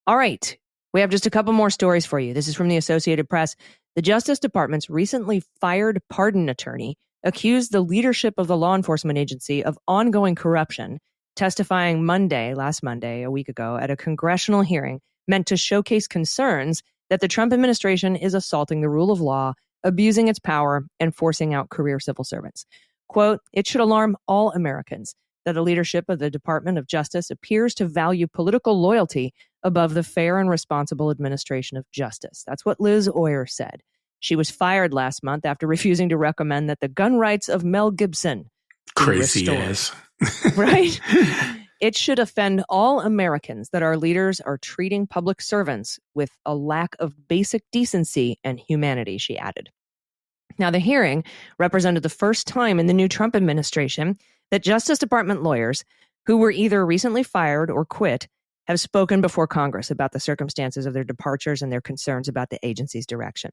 Speaker 1: All right. We have just a couple more stories for you. This is from the Associated Press. The Justice Department's recently fired pardon attorney accused the leadership of the law enforcement agency of ongoing corruption, testifying last Monday, a week ago, at a congressional hearing meant to showcase concerns that the Trump administration is assaulting the rule of law, abusing its power, and forcing out career civil servants. Quote, "It should alarm all Americans that the leadership of the Department of Justice appears to value political loyalty above the fair and responsible administration of justice." That's what Liz Oyer said. She was fired last month after refusing to recommend that the gun rights of Mel Gibson be
Speaker 3: crazy
Speaker 1: restored.
Speaker 3: ass.
Speaker 1: Right? "It should offend all Americans that our leaders are treating public servants with a lack of basic decency and humanity," she added. Now, the hearing represented the first time in the new Trump administration that Justice Department lawyers who were either recently fired or quit have spoken before Congress about the circumstances of their departures and their concerns about the agency's direction.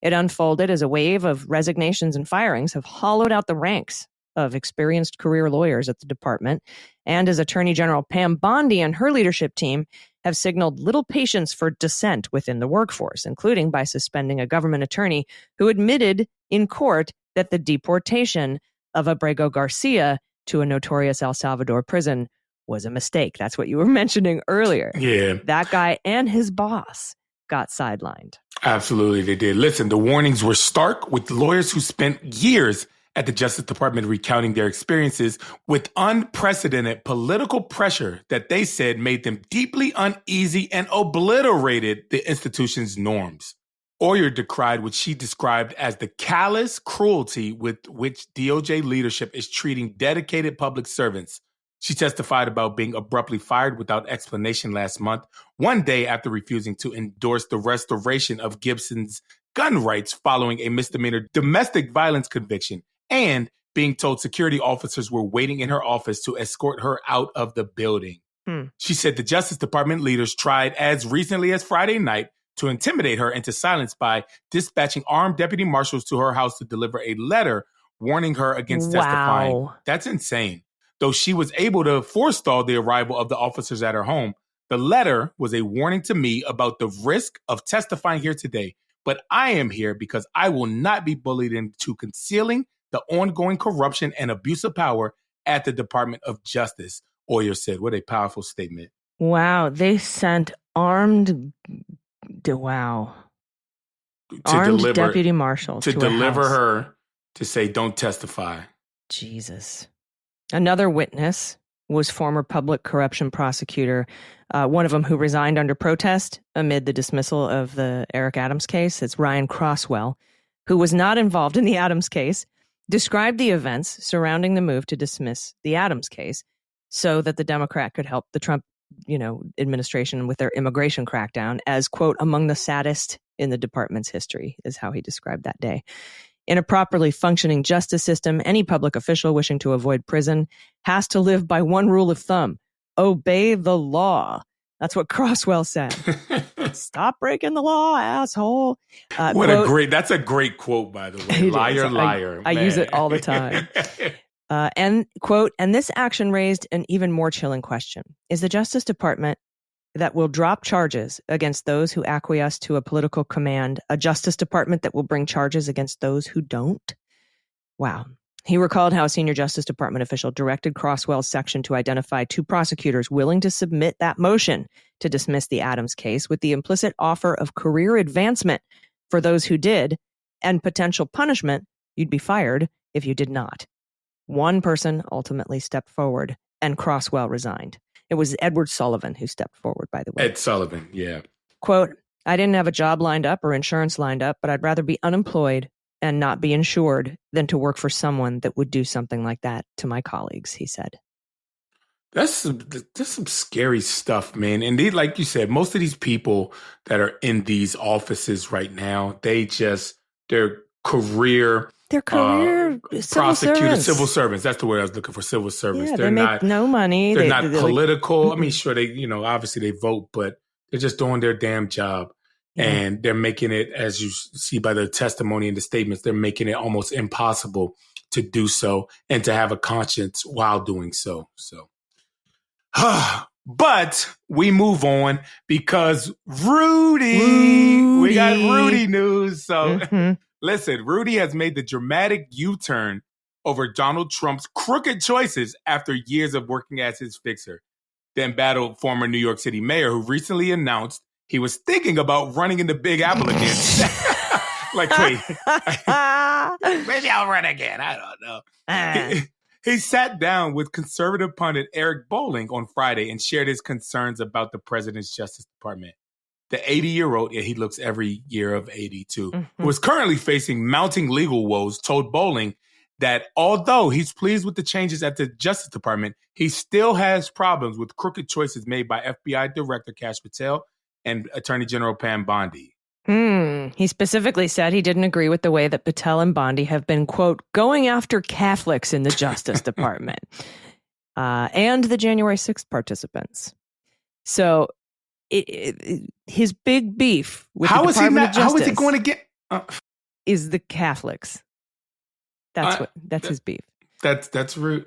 Speaker 1: It unfolded as a wave of resignations and firings have hollowed out the ranks of experienced career lawyers at the department, and as Attorney General Pam Bondi and her leadership team have signaled little patience for dissent within the workforce, including by suspending a government attorney who admitted in court that the deportation of Abrego Garcia to a notorious El Salvador prison was a mistake. That's what you were mentioning earlier.
Speaker 3: Yeah.
Speaker 1: That guy and his boss got sidelined.
Speaker 3: Absolutely, they did. Listen, the warnings were stark, with lawyers who spent years at the Justice Department recounting their experiences with unprecedented political pressure that they said made them deeply uneasy and obliterated the institution's norms. Oyer decried what she described as the callous cruelty with which DOJ leadership is treating dedicated public servants. She testified about being abruptly fired without explanation last month, one day after refusing to endorse the restoration of Gibson's gun rights following a misdemeanor domestic violence conviction, and being told security officers were waiting in her office to escort her out of the building. She said the Justice Department leaders tried as recently as Friday night to intimidate her into silence by dispatching armed deputy marshals to her house to deliver a letter warning her against testifying. That's insane. Though she was able to forestall the arrival of the officers at her home, the letter was a warning to me about the risk of testifying here today. But I am here because I will not be bullied into concealing the ongoing corruption and abuse of power at the Department of Justice, Oyer said. What a powerful statement.
Speaker 1: Wow. They sent armed deputy marshals
Speaker 3: to deliver
Speaker 1: her,
Speaker 3: her to say, don't testify.
Speaker 1: Jesus. Another witness was former public corruption prosecutor, one of them who resigned under protest amid the dismissal of the Eric Adams case. It's Ryan Crosswell, who was not involved in the Adams case, described the events surrounding the move to dismiss the Adams case so that the Democrat could help the Trump, administration with their immigration crackdown as, quote, among the saddest in the department's history, is how he described that day. In a properly functioning justice system, any public official wishing to avoid prison has to live by one rule of thumb: obey the law. That's what Crosswell said. Stop breaking the law, asshole.
Speaker 3: That's a great quote, by the way. Liar.
Speaker 1: I use it all the time. And quote, and this action raised an even more chilling question. Is the Justice Department that will drop charges against those who acquiesce to a political command, a Justice Department that will bring charges against those who don't. Wow. He recalled how a senior Justice Department official directed Crosswell's section to identify 2 prosecutors willing to submit that motion to dismiss the Adams case with the implicit offer of career advancement for those who did and potential punishment. You'd be fired if you did not. One person ultimately stepped forward and Crosswell resigned. It was Edward Sullivan who stepped forward, by the way.
Speaker 3: Ed Sullivan, yeah.
Speaker 1: Quote, I didn't have a job lined up or insurance lined up, but I'd rather be unemployed and not be insured than to work for someone that would do something like that to my colleagues, he said.
Speaker 3: That's some scary stuff, man. And they, like you said, most of these people that are in these offices right now, they're career prosecutors, civil servants. That's the word I was looking for, civil servants.
Speaker 1: Yeah, they make no money.
Speaker 3: They're not political. I mean, sure, they, obviously they vote, but they're just doing their damn job. Yeah. And they're making it, as you see by the testimony and the statements, they're making it almost impossible to do so and to have a conscience while doing so. But we move on because Rudy, we got Rudy news. So listen, Rudy has made the dramatic U-turn over Donald Trump's crooked choices after years of working as his fixer. Then battled former New York City mayor who recently announced he was thinking about running in the Big Apple again. Like, wait, maybe I'll run again. I don't know. He sat down with conservative pundit Eric Bolling on Friday and shared his concerns about the president's Justice Department. The 80-year-old, he looks every year of 82, who is currently facing mounting legal woes, told Bolling that although he's pleased with the changes at the Justice Department, he still has problems with crooked choices made by FBI Director Kash Patel and Attorney General Pam Bondi.
Speaker 1: He specifically said he didn't agree with the way that Patel and Bondi have been, quote, going after Catholics in the Justice Department and the January 6th participants. So his big beef with the Department of Justice
Speaker 3: how is he going to get
Speaker 1: is the Catholics. That's his beef.
Speaker 3: That's rude.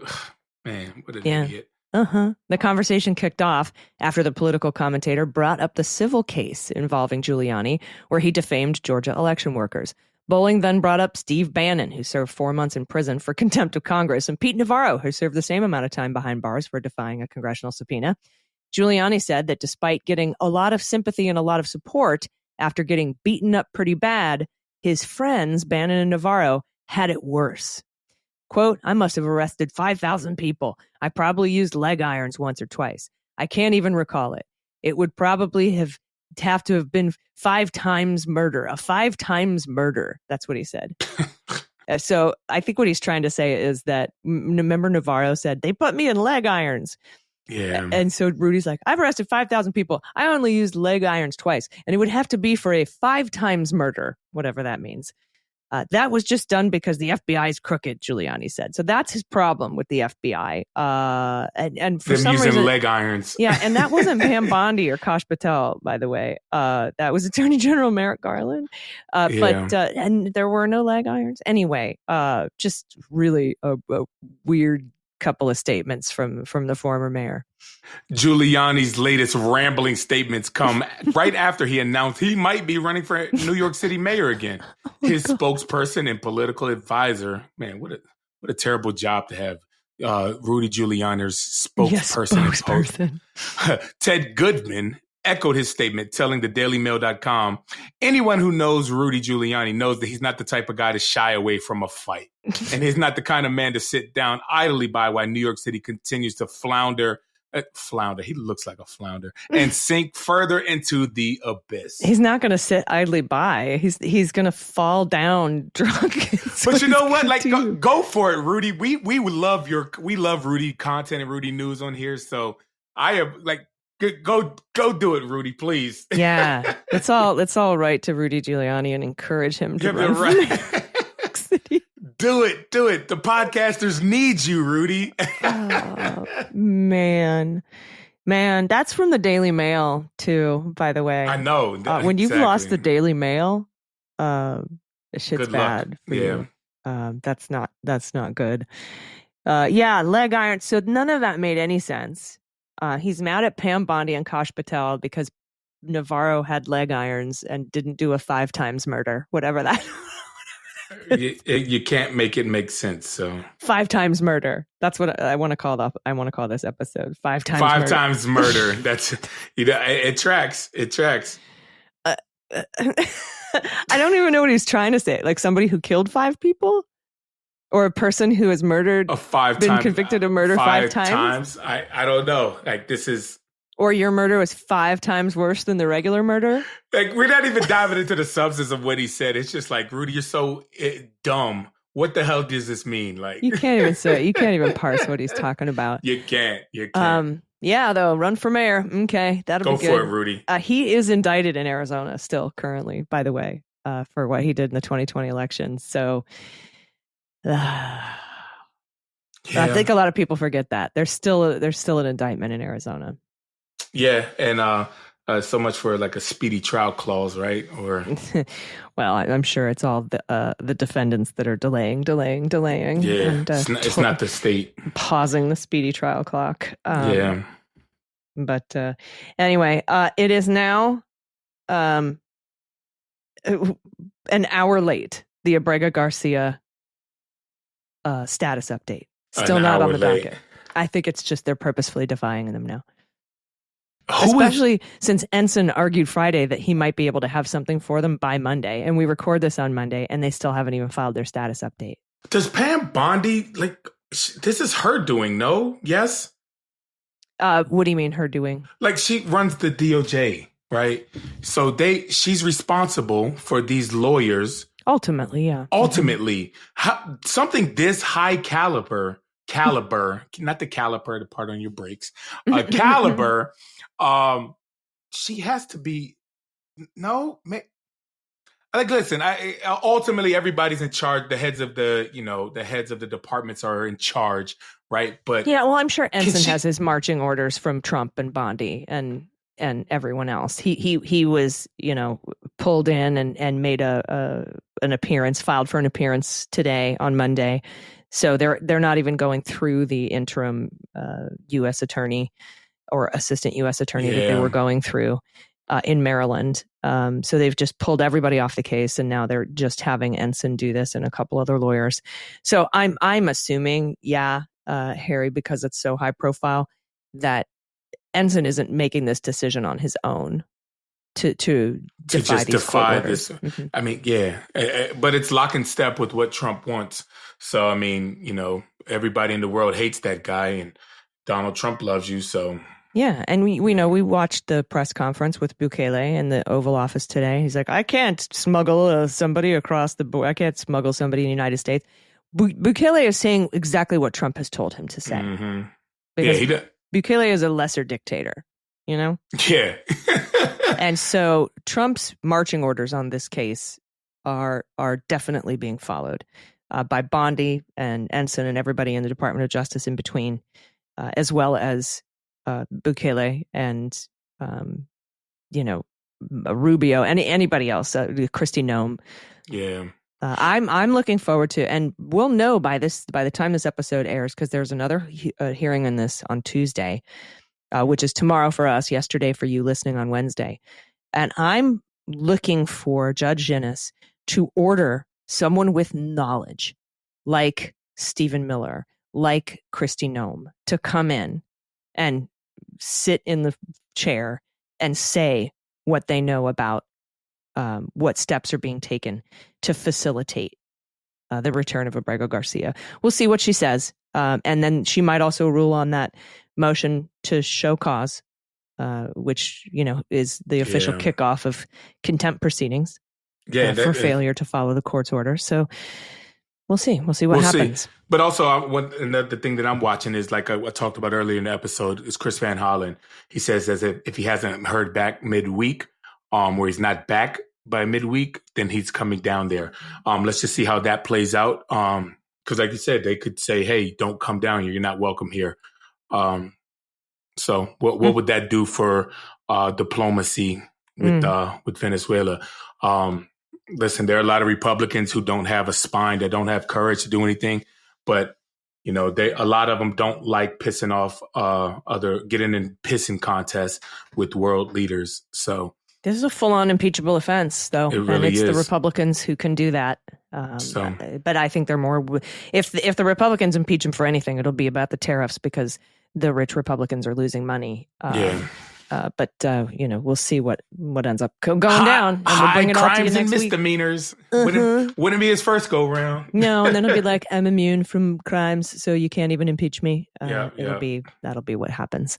Speaker 3: Man, what an idiot.
Speaker 1: The conversation kicked off after the political commentator brought up the civil case involving Giuliani, where he defamed Georgia election workers. Bolling then brought up Steve Bannon, who served 4 months in prison for contempt of Congress, and Pete Navarro, who served the same amount of time behind bars for defying a congressional subpoena. Giuliani said that despite getting a lot of sympathy and a lot of support after getting beaten up pretty bad, his friends, Bannon and Navarro, had it worse. Quote, I must have arrested 5,000 people. I probably used leg irons once or twice. I can't even recall it. It would probably have to have been 5 times murder, a 5 times murder. That's what he said. So I think what he's trying to say is that, remember Navarro said, they put me in leg irons.
Speaker 3: Yeah.
Speaker 1: And so Rudy's like, I've arrested 5,000 people. I only used leg irons twice. And it would have to be for a 5 times murder, whatever that means. That was just done because the FBI is crooked, Giuliani said. So that's his problem with the FBI. And for some reason,
Speaker 3: leg irons.
Speaker 1: Yeah, and that wasn't Pam Bondi or Kash Patel, by the way. That was Attorney General Merrick Garland. But and there were no leg irons. Anyway, just really a weird couple of statements from the former mayor.
Speaker 3: Giuliani's latest rambling statements come right after he announced he might be running for New York City mayor again. His spokesperson and political advisor, man, what a terrible job to have. Rudy Giuliani's spokesperson. Ted Goodman echoed his statement, telling the DailyMail.com, anyone who knows Rudy Giuliani knows that he's not the type of guy to shy away from a fight. And he's not the kind of man to sit down idly by while New York City continues to flounder. He looks like a flounder and sink further into the abyss.
Speaker 1: He's not going to sit idly by. He's going to fall down drunk.
Speaker 3: But you know what? Like, go for it, Rudy. We love Rudy content and Rudy news on here. So I am like, go do it, Rudy, please.
Speaker 1: Yeah, it's all right to Rudy Giuliani and encourage him to run for New York City.
Speaker 3: Do it. The podcasters need you, Rudy.
Speaker 1: Oh, man, that's from the Daily Mail too, by the way.
Speaker 3: I know.
Speaker 1: When you've lost the Daily Mail, shit's bad for you. That's not good. Leg iron. So none of that made any sense. He's mad at Pam Bondi and Kash Patel because Navarro had leg irons and didn't do a 5 times murder, whatever that.
Speaker 3: You can't make it make sense. So
Speaker 1: 5 times murder. That's what I want to call this episode. 5 times.
Speaker 3: 5
Speaker 1: murder.
Speaker 3: times murder. That's it tracks. It tracks.
Speaker 1: I don't even know what he's trying to say. Like somebody who killed 5 people, or a person who has murdered been convicted of murder 5 times.
Speaker 3: I don't know. Like this is.
Speaker 1: Or your murder was 5 times worse than the regular murder?
Speaker 3: Like, we're not even diving into the substance of what he said. It's just like, Rudy, you're so dumb. What the hell does this mean? Like,
Speaker 1: you can't even say. You can't even parse what he's talking about.
Speaker 3: You can't.
Speaker 1: Yeah, though, run for mayor. Okay, that'll be good.
Speaker 3: Go for it, Rudy.
Speaker 1: He is indicted in Arizona still, currently, by the way, for what he did in the 2020 election. So, I think a lot of people forget that there's still an indictment in Arizona.
Speaker 3: Yeah, and so much for like a speedy trial clause, right? Or
Speaker 1: well, I'm sure it's all the defendants that are delaying.
Speaker 3: Yeah,
Speaker 1: and,
Speaker 3: it's not the state
Speaker 1: pausing the speedy trial clock.
Speaker 3: Yeah,
Speaker 1: but anyway, it is now an hour late. The Abrega Garcia status update still not on the docket. I think it's just they're purposefully defying them now. Especially since Ensign argued Friday that he might be able to have something for them by Monday. And we record this on Monday, and they still haven't even filed their status update.
Speaker 3: Does Pam Bondi, like, this is her doing, no? Yes?
Speaker 1: What do you mean her doing?
Speaker 3: Like, she runs the DOJ, right? So she's responsible for these lawyers.
Speaker 1: Ultimately, yeah.
Speaker 3: Ultimately. Something this high caliber, not the caliper, the part on your brakes, caliber, she has to be, like, listen, ultimately everybody's in charge. The heads of the departments are in charge, right? But
Speaker 1: yeah, well, I'm sure Ensign has his marching orders from Trump and Bondi and everyone else. He was, pulled in and made an appearance, filed for an appearance today on Monday. So they're not even going through the interim U.S. attorney or assistant U.S. attorney that they were going through in Maryland. So they've just pulled everybody off the case, and now they're just having Ensign do this and a couple other lawyers. So I'm assuming, Harry, because it's so high profile, that Ensign isn't making this decision on his own to defy these court orders.
Speaker 3: Mm-hmm. I mean, but it's lock and step with what Trump wants. So, I mean, everybody in the world hates that guy, and Donald Trump loves you. So,
Speaker 1: yeah. And we know, we watched the press conference with Bukele in the Oval Office today. He's like, I can't smuggle somebody across the border. I can't smuggle somebody in the United States. Bukele is saying exactly what Trump has told him to say.
Speaker 3: Mm-hmm.
Speaker 1: Because Bukele is a lesser dictator, Yeah. And so Trump's marching orders on this case are definitely being followed by Bondi and Ensign and everybody in the Department of Justice in between, as well as Bukele and Rubio, anybody else, Kristi Noem.
Speaker 3: Yeah.
Speaker 1: I'm looking forward to, and we'll know by the time this episode airs, because there's another hearing on this on Tuesday, which is tomorrow for us, yesterday for you listening on Wednesday. And I'm looking for Judge Ginnis to order someone with knowledge, like Stephen Miller, like Kristi Noem, to come in and sit in the chair and say what they know about what steps are being taken to facilitate the return of Abrego Garcia. We'll see what she says. And then she might also rule on that motion to show cause, which, is the official kickoff of contempt proceedings for failure to follow the court's order. So we'll see. We'll see what happens.
Speaker 3: But also, another thing that I'm watching is, like I talked about earlier in the episode, is Chris Van Hollen. He says as if he hasn't heard back midweek, where he's not back by midweek, then he's coming down there. Let's just see how that plays out. Because like you said, they could say, hey, don't come down here. You're not welcome here. So what would that do for diplomacy with Venezuela? Listen, there are a lot of Republicans who don't have a spine, that don't have courage to do anything. But a lot of them don't like pissing off getting in pissing contests with world leaders. So
Speaker 1: this is a full-on impeachable offense, though.
Speaker 3: It really
Speaker 1: and it's
Speaker 3: is.
Speaker 1: the Republicans who can do that. But I think they're more, if the Republicans impeach him for anything, it'll be about the tariffs, because the rich Republicans are losing money. But we'll see what ends up going down. And we'll bring it all to you
Speaker 3: crimes and
Speaker 1: next week.
Speaker 3: misdemeanors. Wouldn't be his first go round.
Speaker 1: No, and then he'll be like, I'm immune from crimes, so you can't even impeach me. That'll be what happens.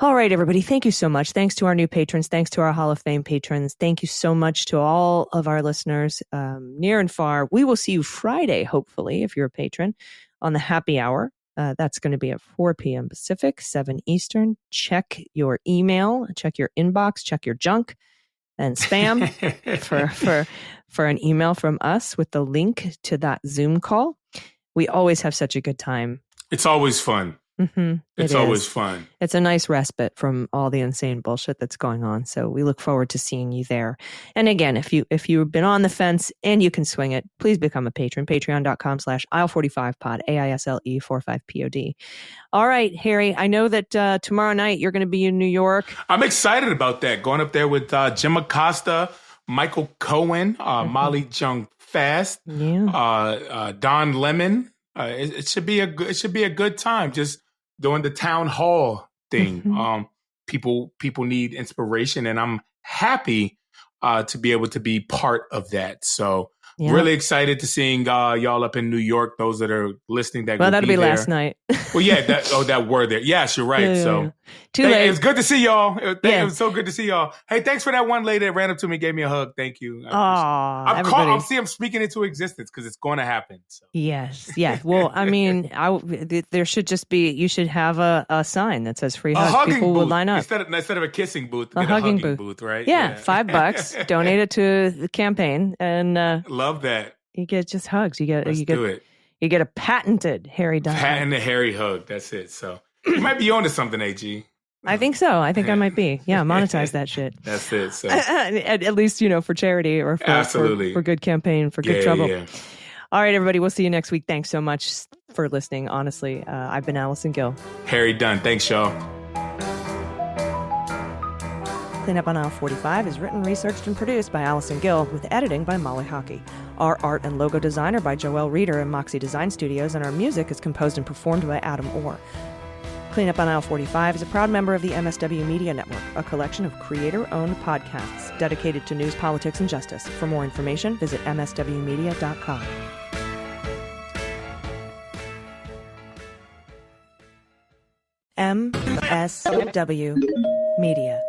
Speaker 1: All right, everybody. Thank you so much. Thanks to our new patrons. Thanks to our Hall of Fame patrons. Thank you so much to all of our listeners, near and far. We will see you Friday, hopefully, if you're a patron, on the happy hour. That's going to be at 4 p.m. Pacific, 7 Eastern. Check your email, check your inbox, check your junk and spam for an email from us with the link to that Zoom call. We always have such a good time.
Speaker 3: It's always fun.
Speaker 1: Mm-hmm.
Speaker 3: It's always fun.
Speaker 1: It's a nice respite from all the insane bullshit that's going on. So we look forward to seeing you there. And again, if you've been on the fence and you can swing it, please become a patron. Patreon.com/aisle45pod, AISLE45POD. All right, Harry, I know that tomorrow night you're going to be in New York.
Speaker 3: I'm excited about that. Going up there with Jim Acosta, Michael Cohen, Molly Jung Fast, Don Lemon. It should be a good time. Just doing the town hall thing.
Speaker 1: Mm-hmm.
Speaker 3: People need inspiration, and I'm happy to be able to be part of that. So really excited to seeing y'all up in New York. Those that are listening, that'll be
Speaker 1: last night.
Speaker 3: Well, yeah, that were there. Yes, you're right. So
Speaker 1: too late.
Speaker 3: It was good to see y'all. It was so good to see y'all. Hey, thanks for that one lady that ran up to me, gave me a hug. Thank you. I'm speaking into existence because it's going to happen. So.
Speaker 1: Yes. Well, I mean, there should just be. You should have a sign that says free hugs. People will line up
Speaker 3: instead of a kissing booth.
Speaker 1: A hugging
Speaker 3: booth, right?
Speaker 1: Yeah, $5. Donate it to the campaign, and
Speaker 3: love that.
Speaker 1: You get just hugs. You get
Speaker 3: do it.
Speaker 1: You get a patented Harry Dunn.
Speaker 3: Patented Harry hug. That's it. So you might be onto something, AG.
Speaker 1: I think so. I think I might be. Yeah, monetize that shit.
Speaker 3: That's it. So
Speaker 1: at least for charity or for good campaign, for good trouble. Yeah. All right, everybody. We'll see you next week. Thanks so much for listening. Honestly, I've been Allison Gill.
Speaker 3: Harry Dunn. Thanks, y'all.
Speaker 1: Clean Up on Aisle 45 is written, researched, and produced by Allison Gill, with editing by Molly Hockey. Our art and logo design are by Joelle Reeder and Moxie Design Studios, and our music is composed and performed by Adam Orr. Clean Up on Aisle 45 is a proud member of the MSW Media Network, a collection of creator-owned podcasts dedicated to news, politics, and justice. For more information, visit mswmedia.com. MSW Media.